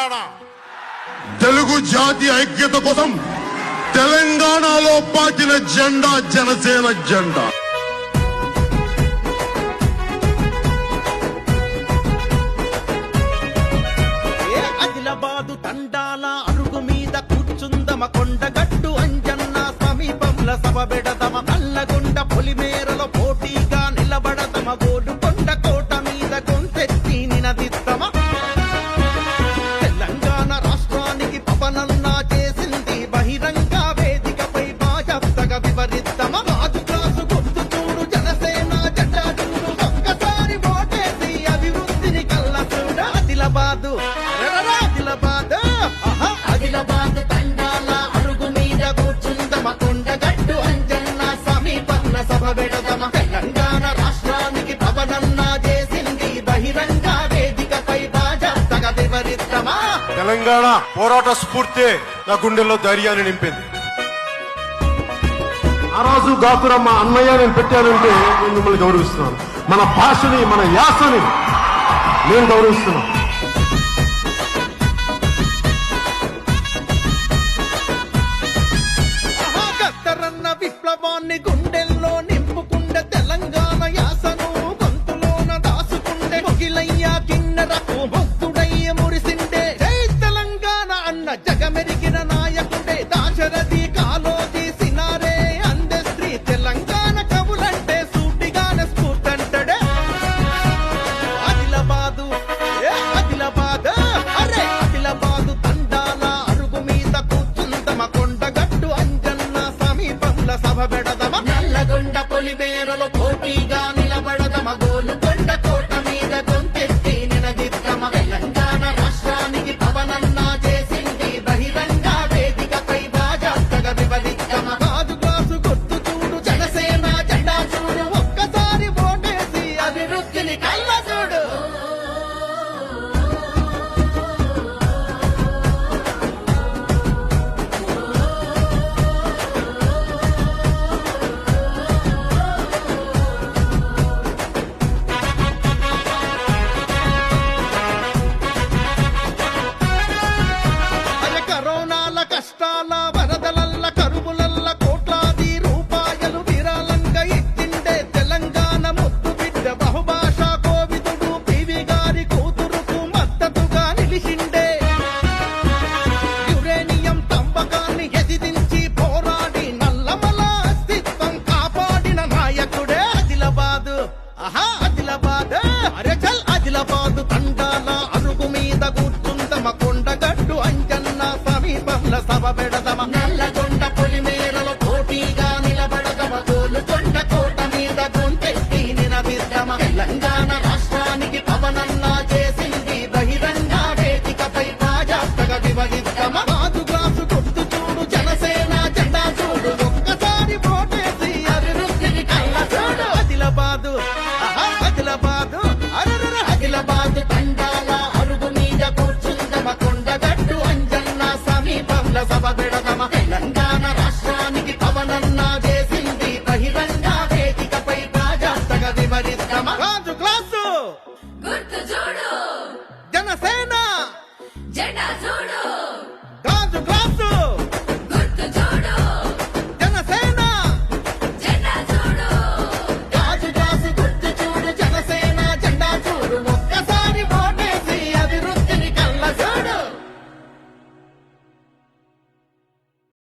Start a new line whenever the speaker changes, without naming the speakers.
తెలంగాణ. తెలుగు జాతి ఐక్యత కోసం తెలంగాణలో పాతిన జెండా జనసేన జెండా.
ఆదిలాబాదు తండాల అరుగు మీద కూర్చుందమ కొండగట్టు అంజన్న సమీపంల సభ పెడదమ నల్లగొండ పొలిమేరలో పోటీగా నిలబడదమ గోలుకొండ కోట మీద గొంతెత్తి నినదిద్దమ తెలంగాణ రాష్ట్రానికి పవనన్నా చేసింది బహిరంగ వేదికపై బాజప్తగా వివరిద్దమ రాజు క్లాసు గుర్తు చూడు జనసేన జెండా చూడు ఒక్కసారి ఓటేసి అభివృద్ధిని కళ్ళ చూడ ఆదిలాబాదు ఆదిలాబాద్ తండాల అరుగు మీద కూర్చుందమ కొండగట్టు అంజన్న సమీపంలో సభ పెడదమ తెలంగాణ రాష్ట్రానికి పవనన్నా చేసింది బహిరంగ వేదికపై బాజప్తగా వివరిద్దమా.
తెలంగాణ పోరాట స్ఫూర్తి నా గుండెల్లో ధైర్యాన్ని నింపింది.
ఆ రోజు గాకురమ్మ అన్నయ్య నేను పెట్టానంటే నేను మిమ్మల్ని గౌరవిస్తున్నాను. మన భాషని మన యాసని నేను గౌరవిస్తున్నాను.
విప్లవాన్ని గుండెల్లో నింపుకుండే తెలంగాణ యాసను గొంతులోన దాసుకుండే మొగిలయ్య కిన్నెరకు భక్తుడయ్య మురిసిండే జై తెలంగాణ అన్న జగమెరిగిన నాయకుడే దాశరథి కాలోజీ సినారే అందే శ్రీ తెలంగాణ కవులంటే సూటిగానే స్ఫూర్తంటడే ఆదిలాబాదు ఆదిలాబాదు తండాల అరుగు మీద కూర్చుందమ కొండగట్టు అంజన్న సమీపంల సభ పెడదమ నల్లగొండ పొలిమేరలో పోటీగా నిలబడదమ గోలుకొండ కోట మీద గొంతెత్తి నినదిద్దమ తెలంగాణ రాష్ట్రానికి పవనన్నా చేసింది బహిరంగ వేదికపై బాజప్తగా వివరిద్దమ రాజు గ్లాసు గుర్తు చూడు జనసేన జెండా చూడు ఒక్కసారి ఓటేసి అభివృద్ధిని కళ్ళ చూడు. కరోనాల కష్టాల వరదలల్ల కరువులల్ల కోట్లాది రూపాయలు విరాళంగా ఇచ్చిండే తెలంగాణ ముద్దు బిడ్డ బహుభాషా కోవిదుడు పివి గారి కూతురుకు మద్దతుగా నిలిచిండే యురేనియం తంబకాన్ని ఎదిరించి పోరాడి నల్లమల అస్తిత్వం కాపాడిన నాయకుడే ఆదిలాబాదు ఆదిలాబాదు తండాల అరుగు మీద కూర్చుందమ కొండగట్టు అంజన్న సమీపంలో సభ పెడదమ నల్లగొండ పొలిమేరలో పోటీగా నిలబడదమ గోలుకొండ కోట మీద గొంతెత్తి నినదిద్దమ తెలంగాణ రాష్ట్రానికి పవనన్నా చేసింది బహిరంగ వేదికపై బాజప్తగా వివరిద్దమ రాజు గ్లాసు గుర్తు చూడు జనసేన జెండా చూడు ఒక్కసారి ఓటేసి అభివృద్ధిని కళ్ళ చూడు. ఆదిలాబాదు తండాల అరుగు మీద కూర్చుందమ కొండగట్టు అంజన్న సమీపంలో సభ పెడదమ తెలంగాణ రాష్ట్రానికి పవనన్నా చేసింది బహిరంగ వేదికపై బాజప్తగా వివరిద్దమ రాజు క్లాసు
గుర్తు చూడు
జనసేన
జెండా చూడు.